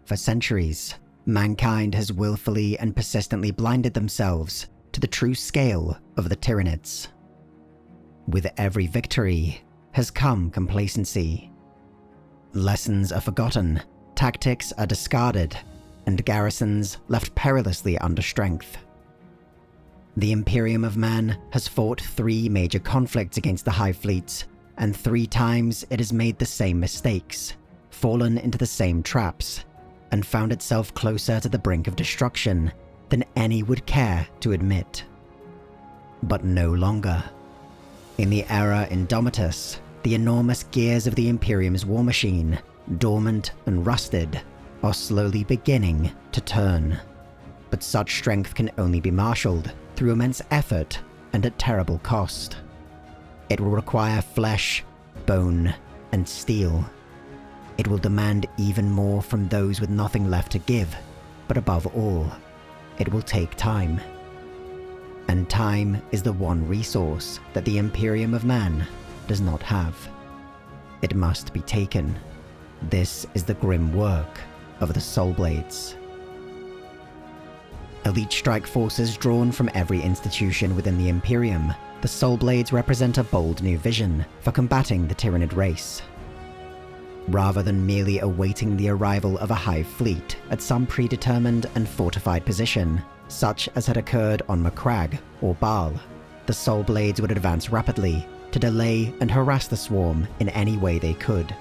For centuries, mankind has willfully and persistently blinded themselves to the true scale of the Tyranids. With every victory has come complacency. Lessons are forgotten, tactics are discarded, and garrisons left perilously under strength. The Imperium of Man has fought 3 major conflicts against the Hive Fleets, and 3 times it has made the same mistakes, fallen into the same traps, and found itself closer to the brink of destruction than any would care to admit. But no longer. In the era Indomitus, the enormous gears of the Imperium's war machine, dormant and rusted, are slowly beginning to turn. But such strength can only be marshaled through immense effort and at terrible cost. It will require flesh, bone, and steel. It will demand even more from those with nothing left to give, but above all, it will take time. And time is the one resource that the Imperium of Man does not have. It must be taken. This is the grim work of the Solblades. Elite strike forces drawn from every institution within the Imperium, the Solblades represent a bold new vision for combating the Tyranid race. Rather than merely awaiting the arrival of a Hive fleet at some predetermined and fortified position, such as had occurred on Macragge or Baal, the Solblades would advance rapidly to delay and harass the swarm in any way they could.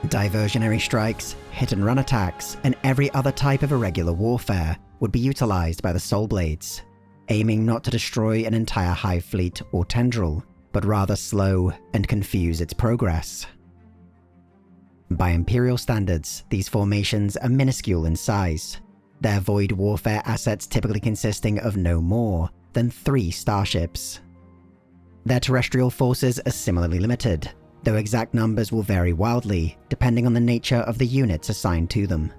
Diversionary strikes, hit-and-run attacks, and every other type of irregular warfare would be utilized by the Solblades, aiming not to destroy an entire Hive fleet or tendril, but rather slow and confuse its progress. By Imperial standards, these formations are minuscule in size, their void warfare assets typically consisting of no more than 3 starships. Their terrestrial forces are similarly limited, though exact numbers will vary wildly depending on the nature of the units assigned to them.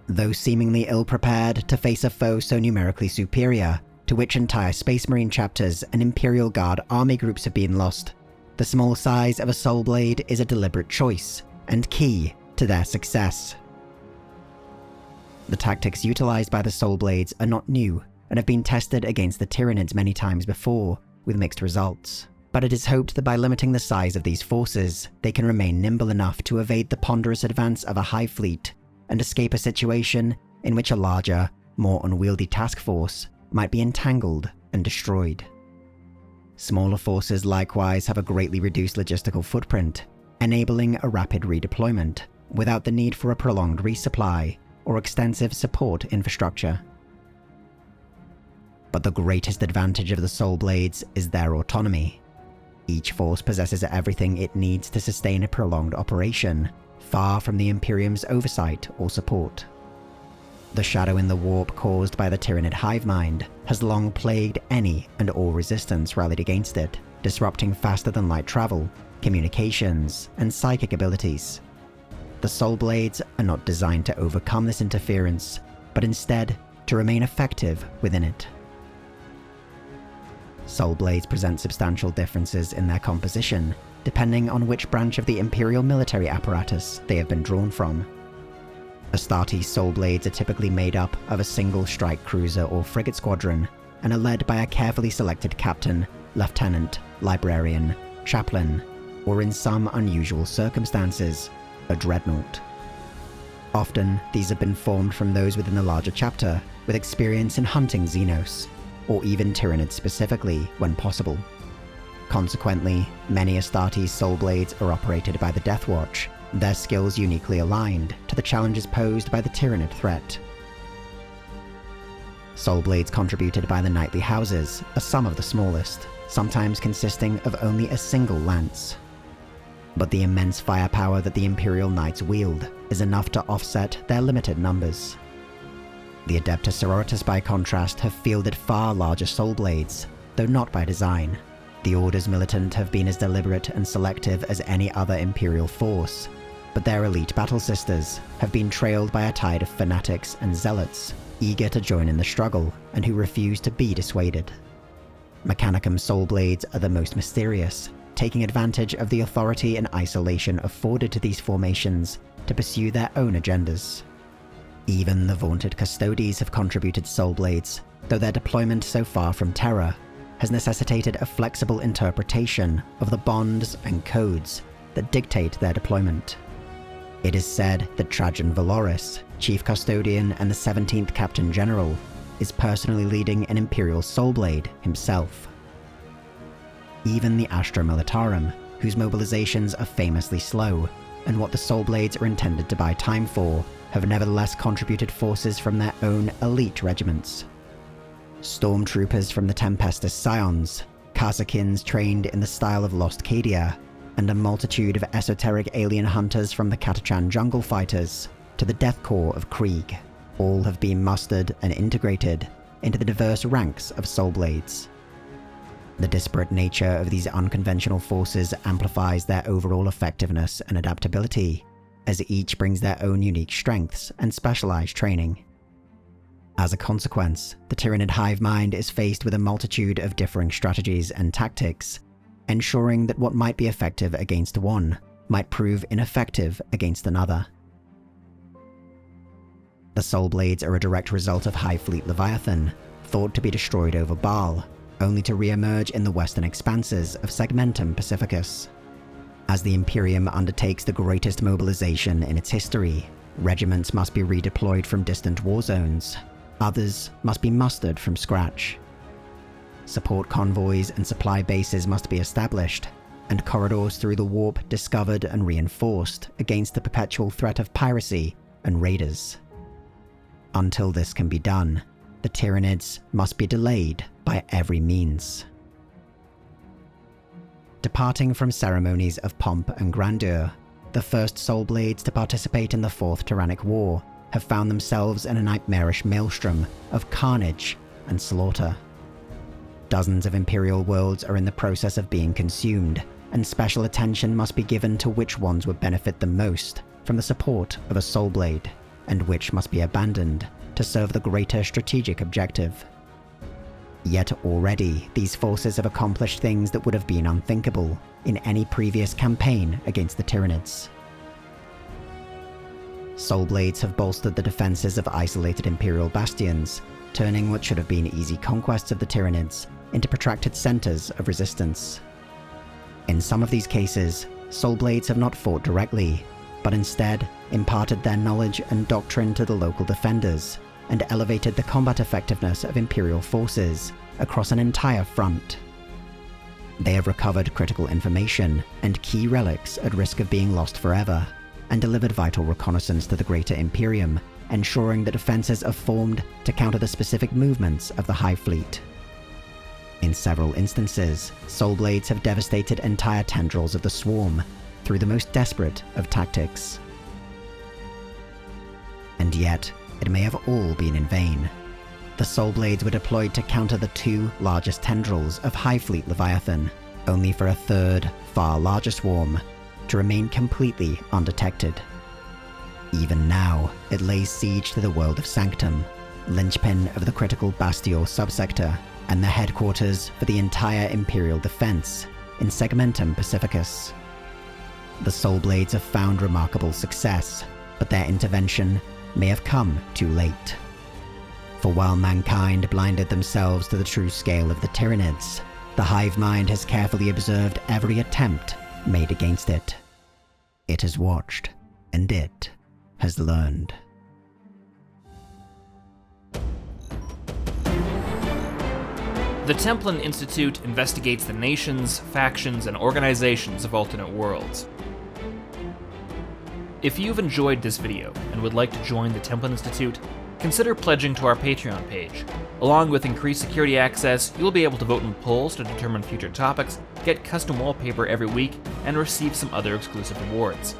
Though seemingly ill-prepared to face a foe so numerically superior, to which entire Space Marine chapters and Imperial Guard army groups have been lost, the small size of a Solblade is a deliberate choice and key to their success. The tactics utilized by the Solblades are not new and have been tested against the Tyranids many times before, with mixed results. But it is hoped that by limiting the size of these forces, they can remain nimble enough to evade the ponderous advance of a Hive fleet and escape a situation in which a larger, more unwieldy task force might be entangled and destroyed. Smaller forces likewise have a greatly reduced logistical footprint, enabling a rapid redeployment without the need for a prolonged resupply or extensive support infrastructure. But the greatest advantage of the Solblades is their autonomy. Each force possesses everything it needs to sustain a prolonged operation, far from the Imperium's oversight or support. The shadow in the warp caused by the Tyranid hive mind has long plagued any and all resistance rallied against it, disrupting faster-than-light travel, communications, and psychic abilities. The Solblades are not designed to overcome this interference, but instead to remain effective within it. Solblades present substantial differences in their composition, depending on which branch of the Imperial military apparatus they have been drawn from. Astartes Solblades are typically made up of a single strike cruiser or frigate squadron, and are led by a carefully selected captain, lieutenant, librarian, chaplain, or in some unusual circumstances, a dreadnought. Often, these have been formed from those within the larger chapter, with experience in hunting Xenos, or even Tyranids specifically, when possible. Consequently, many Astartes Solblades are operated by the Death Watch, their skills uniquely aligned to the challenges posed by the Tyranid threat. Solblades contributed by the knightly houses are some of the smallest, sometimes consisting of only a single lance. But the immense firepower that the Imperial Knights wield is enough to offset their limited numbers. The Adeptus Sororitas, by contrast, have fielded far larger Solblades, though not by design. The Orders Militant have been as deliberate and selective as any other Imperial force, but their elite battle sisters have been trailed by a tide of fanatics and zealots, eager to join in the struggle and who refuse to be dissuaded. Mechanicum Solblades are the most mysterious, taking advantage of the authority and isolation afforded to these formations to pursue their own agendas. Even the vaunted Custodies have contributed Solblades, though their deployment so far from Terra has necessitated a flexible interpretation of the bonds and codes that dictate their deployment. It is said that Trajan Valoris, Chief Custodian and the 17th Captain General, is personally leading an Imperial Solblade himself. Even the Astra Militarum, whose mobilizations are famously slow, and what the Solblades are intended to buy time for, have nevertheless contributed forces from their own elite regiments. Stormtroopers from the Tempestus Scions, Kasakins trained in the style of Lost Cadia, and a multitude of esoteric alien hunters from the Catachan Jungle Fighters to the Death Corps of Krieg, all have been mustered and integrated into the diverse ranks of Solblades. The disparate nature of these unconventional forces amplifies their overall effectiveness and adaptability, as each brings their own unique strengths and specialized training. As a consequence, the Tyranid hive mind is faced with a multitude of differing strategies and tactics, ensuring that what might be effective against one might prove ineffective against another. The Solblades are a direct result of Hive Fleet Leviathan, thought to be destroyed over Baal, only to re-emerge in the western expanses of Segmentum Pacificus. As the Imperium undertakes the greatest mobilization in its history, regiments must be redeployed from distant war zones. Others must be mustered from scratch. Support convoys and supply bases must be established, and corridors through the warp discovered and reinforced against the perpetual threat of piracy and raiders. Until this can be done, the Tyranids must be delayed by every means. Departing from ceremonies of pomp and grandeur, the first Solblades to participate in the Fourth Tyrannic War have found themselves in a nightmarish maelstrom of carnage and slaughter. Dozens of Imperial worlds are in the process of being consumed, and special attention must be given to which ones would benefit the most from the support of a Solblade, and which must be abandoned to serve the greater strategic objective. Yet already, these forces have accomplished things that would have been unthinkable in any previous campaign against the Tyranids. Solblades have bolstered the defenses of isolated Imperial bastions, turning what should have been easy conquests of the Tyranids into protracted centers of resistance. In some of these cases, Solblades have not fought directly, but instead imparted their knowledge and doctrine to the local defenders, and elevated the combat effectiveness of Imperial forces across an entire front. They have recovered critical information and key relics at risk of being lost forever, and delivered vital reconnaissance to the greater Imperium, ensuring the defenses are formed to counter the specific movements of the Hive Fleet. In several instances, Solblades have devastated entire tendrils of the swarm through the most desperate of tactics. And yet, it may have all been in vain. The Solblades were deployed to counter the two largest tendrils of Hive Fleet Leviathan, only for a third, far larger swarm to remain completely undetected. Even now, it lays siege to the world of Sanctum, linchpin of the critical Bastior subsector, and the headquarters for the entire Imperial defense in Segmentum Pacificus. The Solblades have found remarkable success, but their intervention may have come too late. For while mankind blinded themselves to the true scale of the Tyranids, the hive mind has carefully observed every attempt made against it. It has watched, and it has learned. The Templin Institute investigates the nations, factions, and organizations of alternate worlds. If you've enjoyed this video and would like to join the Templin Institute, consider pledging to our Patreon page. Along with increased security access, you'll be able to vote in polls to determine future topics, get custom wallpaper every week, and receive some other exclusive rewards.